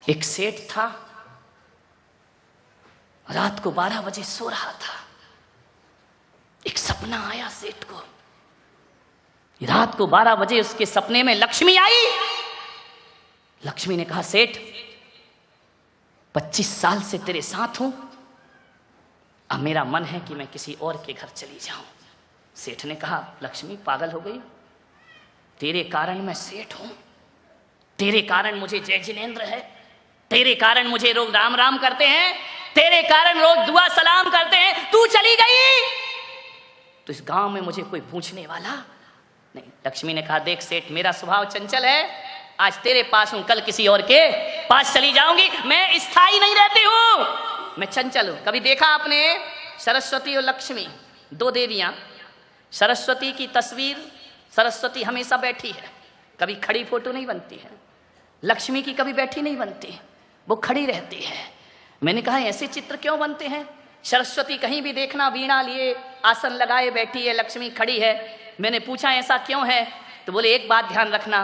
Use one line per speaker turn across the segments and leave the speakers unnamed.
एक सेठ था, रात को 12 बजे सो रहा था। एक सपना आया सेठ को। रात को 12 बजे उसके सपने में लक्ष्मी आई। लक्ष्मी ने कहा, सेठ 25 साल से तेरे साथ हूं, अब मेरा मन है कि मैं किसी और के घर चली जाऊं। सेठ ने कहा, लक्ष्मी पागल हो गई, तेरे कारण मैं सेठ हूं, तेरे कारण मुझे जय जिनेंद्र है, तेरे कारण मुझे लोग राम राम करते हैं, तेरे कारण रोज दुआ सलाम करते हैं, तू चली गई तो इस गांव में मुझे कोई पूछने वाला नहीं। लक्ष्मी ने कहा, देख सेठ, मेरा स्वभाव चंचल है, आज तेरे पास हूं, कल किसी और के पास चली जाऊंगी। मैं स्थायी नहीं रहती हूं, मैं चंचल हूं। कभी देखा आपने सरस्वती और लक्ष्मी, दो देवियां, सरस्वती की तस्वीर, सरस्वती हमेशा बैठी है, कभी खड़ी फोटो नहीं बनती है। लक्ष्मी की कभी बैठी नहीं बनती, वो खड़ी रहती है। मैंने कहा, ऐसे चित्र क्यों बनते हैं? सरस्वती कहीं भी देखना वीणा लिए आसन लगाए बैठी है, लक्ष्मी खड़ी है। मैंने पूछा ऐसा क्यों है? तो बोले, एक बात ध्यान रखना,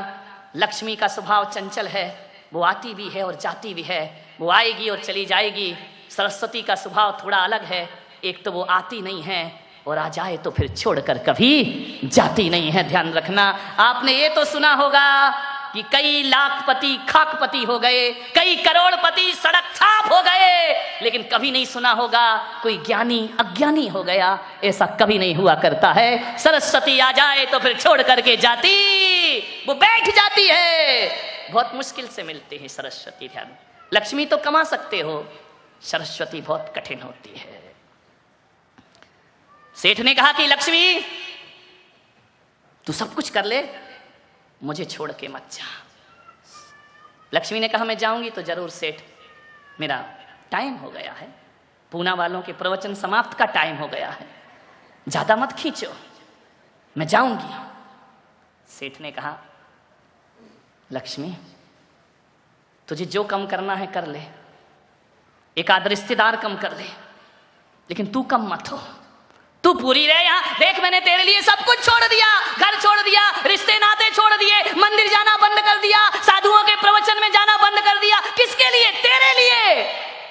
लक्ष्मी का स्वभाव चंचल है, वो आती भी है और जाती भी है, वो आएगी और चली जाएगी। सरस्वती का स्वभाव थोड़ा अलग है, एक तो वो आती नहीं है और आ जाए तो फिर छोड़कर कभी जाती नहीं है। ध्यान रखना। आपने ये तो सुना होगा कि कई लाखपति खाकपति हो गए, कई करोड़पति सड़क छाप हो गए, लेकिन कभी नहीं सुना होगा कोई ज्ञानी अज्ञानी हो गया। ऐसा कभी नहीं हुआ करता है। सरस्वती आ जाए तो फिर छोड़ करके जाती, वो बैठ जाती है। बहुत मुश्किल से मिलते हैं सरस्वती। ध्यान, लक्ष्मी तो कमा सकते हो, सरस्वती बहुत कठिन होती है। सेठ ने कहा कि लक्ष्मी, तू सब कुछ कर ले, मुझे छोड़ के मत जा। लक्ष्मी ने कहा, मैं जाऊंगी तो जरूर सेठ, मेरा टाइम हो गया है, पूना वालों के प्रवचन समाप्त का टाइम हो गया है, ज्यादा मत खींचो, मैं जाऊंगी। सेठ ने कहा, लक्ष्मी तुझे जो कम करना है कर ले, एक आध रिश्तेदार कम कर ले, लेकिन तू कम मत हो, तू पूरी रहे यहाँ। देख, मैंने तेरे लिए सब कुछ छोड़ दिया, घर छोड़ दिया, रिश्ते नाते छोड़ दिए, मंदिर जाना बंद कर दिया, साधुओं के प्रवचन में जाना बंद कर दिया। किसके लिए? तेरे लिए।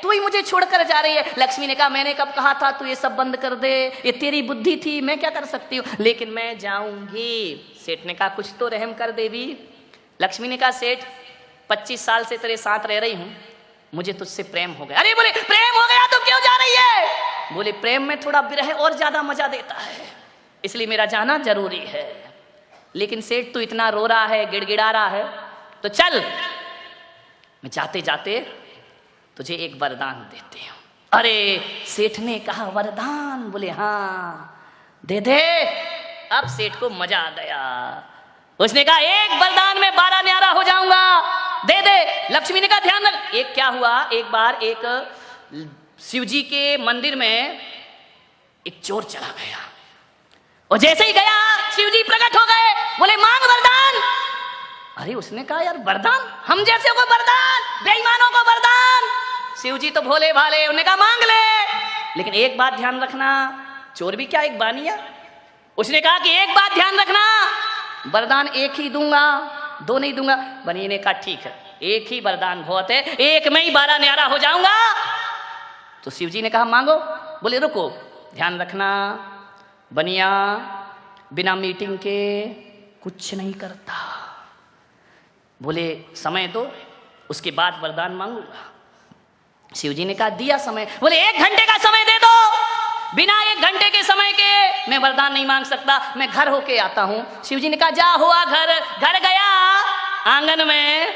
तू ही मुझे छोड़कर जा रही है। लक्ष्मी ने कहा, मैंने कब कहा था तू ये सब बंद कर दे? ये तेरी बुद्धि थी, मैं क्या कर सकती हूँ, लेकिन मैं जाऊंगी। सेठ ने कहा, कुछ तो रहम कर देवी। लक्ष्मी ने कहा, सेठ 25 साल से तेरे साथ रह रही हूँ, मुझे तुझसे प्रेम हो गया। अरे बोले, प्रेम हो गया तो क्यों जा रही है? बोले, प्रेम में थोड़ा विरह और ज्यादा मजा देता है, इसलिए मेरा जाना जरूरी है। लेकिन सेठ तू इतना रो रहा है, गिड़गिड़ा रहा है, तो चल, मैं जाते जाते तुझे एक वरदान देती हूं। अरे सेठ ने कहा, वरदान? बोले, हाँ दे दे। अब सेठ को मजा आ गया। उसने कहा, एक वरदान में 12 न्यारा हो जाऊंगा, दे दे। लक्ष्मी ने कहा, ध्यान रख। एक क्या हुआ, एक बार एक शिव जी के मंदिर में एक चोर चला गया, और जैसे ही गया शिव जी प्रकट हो गए। बोले, मांग वरदान। अरे उसने कहा, यार वरदान? हम जैसे को वरदान, बेईमानों को वरदान? शिव जी तो भोले भाले, उन्होंने कहा मांग ले, लेकिन एक बात ध्यान रखना। चोर भी क्या एक बानिया? उसने कहा कि एक बात ध्यान रखना, वरदान एक ही दूंगा, दो नहीं दूंगा। बनिए ने कहा, ठीक है, एक ही वरदान बहुत है, एक में ही 12 न्यारा हो जाऊंगा। तो शिव जी ने कहा, मांगो। बोले, रुको, ध्यान रखना, बनिया बिना मीटिंग के कुछ नहीं करता। बोले, समय दो, उसके बाद वरदान मांगूंगा। शिव जी ने कहा, दिया समय। बोले, 1 घंटे का समय दे दो, बिना 1 घंटे के समय के मैं वरदान नहीं मांग सकता, मैं घर होके आता हूं। शिव जी ने कहा, जा हुआ घर। घर गया, आंगन में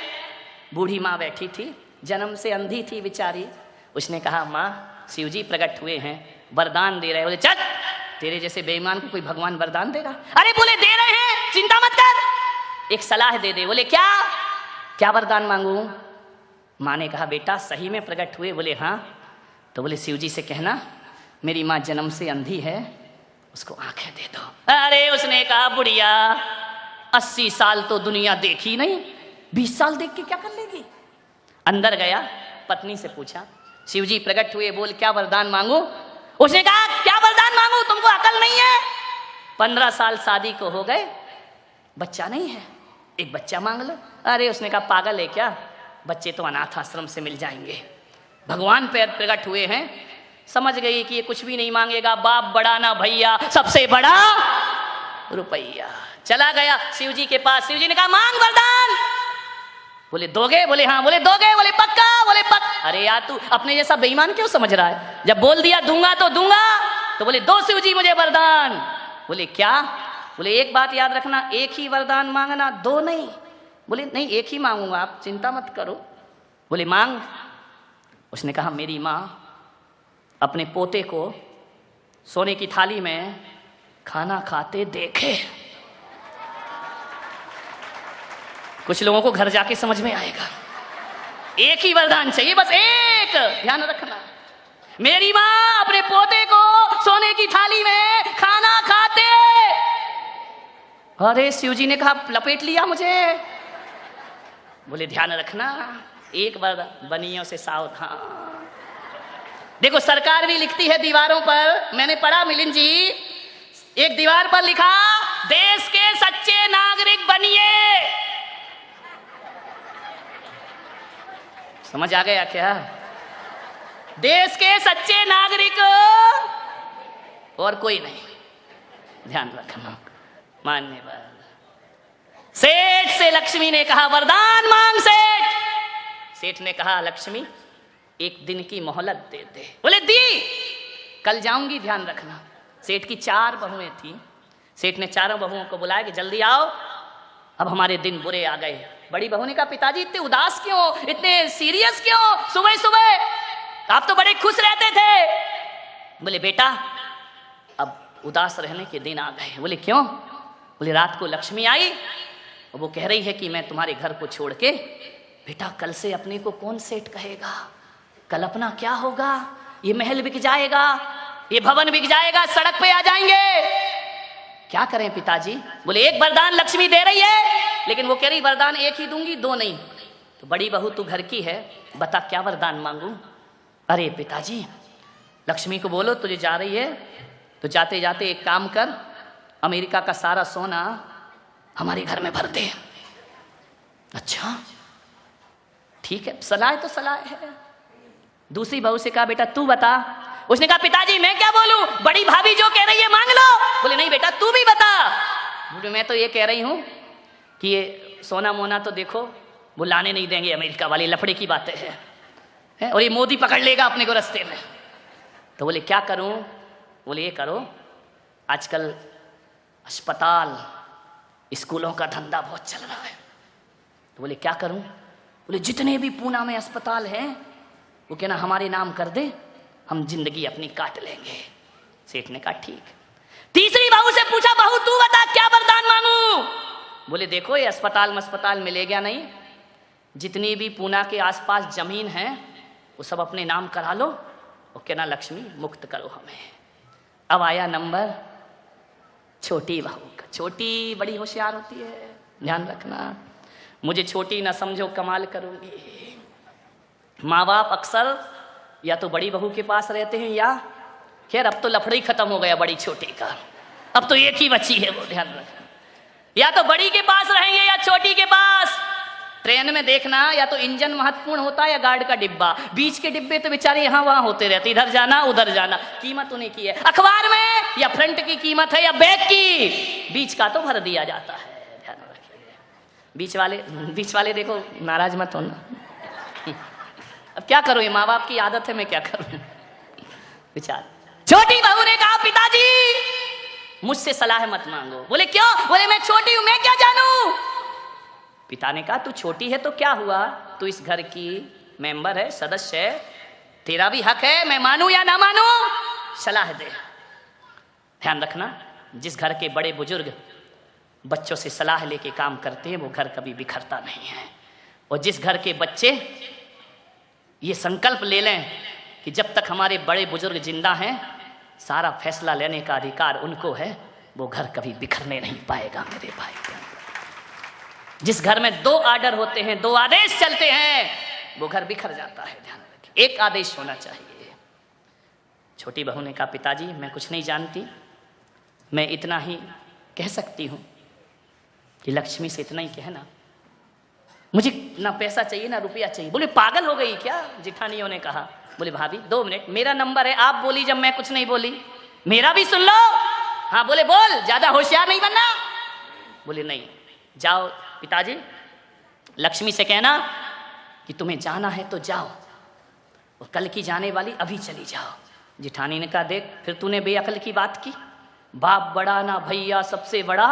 बूढ़ी माँ बैठी थी, जन्म से अंधी थी बेचारी। उसने कहा, माँ शिव जी प्रकट हुए हैं, वरदान दे रहे। बोले, चल, तेरे जैसे बेईमान को कोई भगवान वरदान देगा? अरे बोले, दे रहे हैं, चिंता मत कर, एक सलाह दे दे। बोले, क्या? क्या वरदान मांगू? माँ ने कहा, बेटा सही में प्रकट हुए? बोले, हाँ। तो बोले, शिव जी से कहना मेरी माँ जन्म से अंधी है, उसको आंखें दे दो। अरे उसने कहा, बुढ़िया 80 साल तो दुनिया देखी नहीं, 20 साल देख के क्या कर लेगी? अंदर गया, पत्नी से पूछा, शिव जी प्रकट हुए, बोल क्या वरदान मांगू? उसने कहा, क्या वरदान मांगू, तुमको अकल नहीं है? 15 साल शादी को हो गए, बच्चा नहीं है, एक बच्चा मांग लो। अरे उसने कहा, पागल है क्या, बच्चे तो अनाथ आश्रम से मिल जाएंगे। भगवान पे प्रकट हुए हैं, समझ गई कि ये कुछ भी नहीं मांगेगा, बाप बड़ा ना भैया, सबसे बड़ा रुपया। चला गया शिव जी के पास। शिव जी ने कहा मांग वरदान। बोले दोगे? बोले हाँ। बोले दोगे? बोले पक्का? बोले पक्का। अरे यार तू अपने जैसा बेईमान क्यों समझ रहा है? जब बोल दिया दूंगा तो दूंगा। तो बोले दो शिव जी मुझे वरदान। बोले क्या? बोले एक बात याद रखना, एक ही वरदान मांगना, दो नहीं। बोले नहीं एक ही मांगूंगा, आप चिंता मत करो। बोले मांग। उसने कहा मेरी माँ अपने पोते को सोने की थाली में खाना खाते देखे। कुछ लोगों को घर जाके समझ में आएगा। एक ही वरदान चाहिए, बस एक, ध्यान रखना। मेरी माँ अपने पोते को सोने की थाली में खाना खाते। अरे शिव जी ने कहा लपेट लिया मुझे। बोले ध्यान रखना, एक वरदान, बनियों से सावधान। देखो सरकार भी लिखती है दीवारों पर, मैंने पढ़ा मिलिंद जी, एक दीवार पर लिखा देश के सच्चे नागरिक बनिए। समझ आ गया क्या? देश के सच्चे नागरिक और कोई नहीं, ध्यान रखना। मान्यवर सेठ से लक्ष्मी ने कहा वरदान मांग सेठ। सेठ ने कहा लक्ष्मी एक दिन की मोहलत दे दे। बोले दी, कल जाऊंगी, ध्यान रखना। सेठ की 4 बहुएं थी। सेठ ने चारों बहुओं को बुलाया कि जल्दी आओ, अब हमारे दिन बुरे आ गए। बड़ी बहू ने कहा पिताजी इतने उदास क्यों, इतने सीरियस क्यों सुबह सुबह, आप तो बड़े खुश रहते थे। बोले बेटा अब उदास रहने के दिन आ गए। बोले क्यों? बोले रात को लक्ष्मी आई और वो कह रही है कि मैं तुम्हारे घर को छोड़ के, बेटा कल से अपने को कौन सेठ कहेगा, कल अपना क्या होगा, ये महल बिक जाएगा, ये भवन बिक जाएगा, सड़क पे आ जाएंगे, क्या करें पिताजी? बोले एक वरदान लक्ष्मी दे रही है, लेकिन वो कह रही वरदान एक ही दूंगी, दो नहीं। तो बड़ी बहू तू घर की है, बता क्या वरदान मांगू? अरे पिताजी लक्ष्मी को बोलो तुझे जा रही है तो जाते जाते एक काम कर, अमेरिका का सारा सोना हमारे घर में भर दे। अच्छा ठीक है, सलाह तो सलाह है। दूसरी बहू से कहा बेटा तू बता। उसने कहा पिताजी मैं क्या बोलूं, बड़ी भाभी जो कह रही है मांग लो। बोले नहीं बेटा तू भी बता। बोले मैं तो ये कह रही हूं कि ये सोना मोना तो देखो वो लाने नहीं देंगे अमेरिका वाले, लफड़े की बातें हैं, और ये मोदी पकड़ लेगा अपने को रास्ते में। तो बोले क्या करूं? बोले ये करो, आजकल अस्पताल स्कूलों का धंधा बहुत चल रहा है। तो बोले क्या करूं? बोले जितने भी पूना में अस्पताल हैं वो कहना हमारे नाम कर दे, हम जिंदगी अपनी काट लेंगे। सेठ ने कहा ठीक। तीसरी बहू से पूछा बहू तू बता क्या वरदान मांगू? बोले देखो ये अस्पताल मिलेगा नहीं, जितनी भी पूना के आसपास जमीन है वो सब अपने नाम करा लो और कहना लक्ष्मी मुक्त करो हमें। अब आया नंबर छोटी बहू का। छोटी बड़ी होशियार होती है, ध्यान रखना, मुझे छोटी ना समझो कमाल करूंगी। माँ बाप अक्सर या तो बड़ी बहू के पास रहते हैं या खैर अब तो लफड़ा ही खत्म हो गया बड़ी छोटी का, अब तो एक ही बच्ची है वो, ध्यान रखना, या तो बड़ी के पास रहेंगे या छोटी के पास। ट्रेन में देखना या तो इंजन महत्वपूर्ण होता है या गार्ड का डिब्बा, बीच के डिब्बे तो बेचारे यहाँ वहां होते रहते, इधर जाना उधर जाना, कीमत उन्हीं की है। अखबार में या फ्रंट की कीमत है या बैक की, बीच का तो भर दिया जाता है, ध्यान रखिए। बीच वाले देखो नाराज मत होना। अब क्या करो, ये माँ बाप की आदत है, मैं क्या करूं विचार। छोटी बहू ने कहा पिताजी मुझसे सलाह मत मांगो। बोले क्यों? बोले मैं छोटी हूं, मैं क्या जानू। पिता ने कहा तू छोटी है तो क्या हुआ, तू इस घर की मेंबर है, सदस्य है, तेरा भी हक है, मैं मानू या ना मानू, सलाह दे। ध्यान रखना, जिस घर के बड़े बुजुर्ग बच्चों से सलाह लेके काम करते हैं वो घर कभी बिखरता नहीं है। और जिस घर के बच्चे ये संकल्प ले लें कि जब तक हमारे बड़े बुजुर्ग जिंदा हैं सारा फैसला लेने का अधिकार उनको है, वो घर कभी बिखरने नहीं पाएगा मेरे भाई। जिस घर में 2 आर्डर होते हैं, 2 आदेश चलते हैं, वो घर बिखर जाता है, ध्यान रखिए, एक आदेश होना चाहिए। छोटी बहू ने कहा पिताजी मैं कुछ नहीं जानती, मैं इतना ही कह सकती हूँ कि लक्ष्मी से इतना ही कहना मुझे ना पैसा चाहिए ना रुपया चाहिए। बोले पागल हो गई क्या? जेठानियों ने कहा। बोले भाभी 2 मिनट, मेरा नंबर है, आप बोली जब मैं कुछ नहीं बोली, मेरा भी सुन लो। हाँ बोले बोल, ज्यादा होशियार नहीं बनना। बोले नहीं, जाओ पिताजी, लक्ष्मी से कहना कि तुम्हें जाना है तो जाओ, और कल की जाने वाली अभी चली जाओ। जेठानी ने कहा देख फिर तूने बेअकल की बात की, बाप बड़ा ना भैया सबसे बड़ा,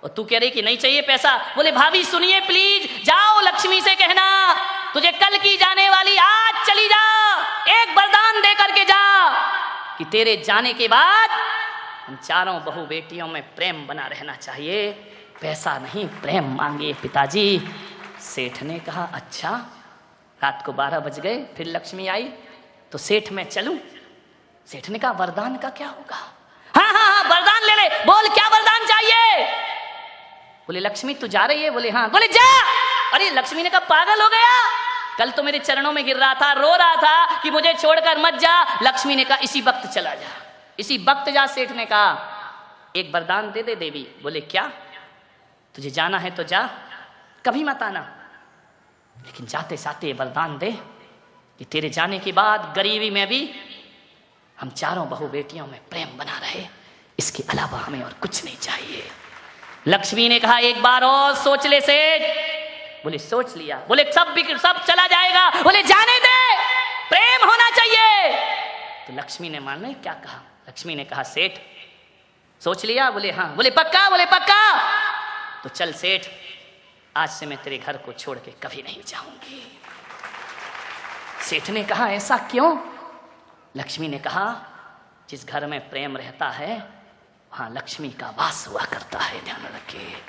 और तू कह रही कि नहीं चाहिए पैसा। बोले भाभी सुनिए प्लीज, जाओ लक्ष्मी से कहना तुझे कल की जाने वाली आज चली जा, एक वरदान दे करके जा कि तेरे जाने के बाद हम चारों बहू बेटियों में प्रेम बना रहना चाहिए, पैसा नहीं प्रेम मांगे पिताजी। सेठ ने कहा अच्छा। रात को 12 बज गए, फिर लक्ष्मी आई तो सेठ मैं चलूं? सेठ ने कहा वरदान का क्या होगा? हाँ हाँ हाँ वरदान ले ले, बोल क्या वरदान चाहिए? बोले लक्ष्मी तू जा रही है? बोले हाँ। बोले जा। अरे लक्ष्मी ने कहा पागल हो गया, कल तो मेरे चरणों में गिर रहा था, रो रहा था कि मुझे छोड़कर मत जा। लक्ष्मी ने कहा इसी वक्त चला जा, इसी वक्त जा। सेठ ने कहा एक वरदान दे दे देवी। बोले क्या? तुझे जाना है तो जा, कभी मत आना, लेकिन जाते जाते वरदान दे कि तेरे जाने के बाद गरीबी में भी हम चारों बहू बेटियों में प्रेम बना रहे, इसके अलावा हमें और कुछ नहीं चाहिए। लक्ष्मी ने कहा एक बार और सोच ले सेठ। बोले सोच लिया। बोले सब चला जाएगा। बोले जाने दे, प्रेम होना चाहिए। तो लक्ष्मी ने माने क्या कहा? लक्ष्मी ने कहा सेठ सोच लिया? बोले हाँ। बोले पक्का? बोले पक्का। तो चल सेठ, आज से मैं तेरे घर को छोड़ के कभी नहीं जाऊंगी। सेठ ने कहा ऐसा क्यों? लक्ष्मी ने कहा जिस घर में प्रेम रहता है वहां लक्ष्मी का वास हुआ करता है, ध्यान रखिए।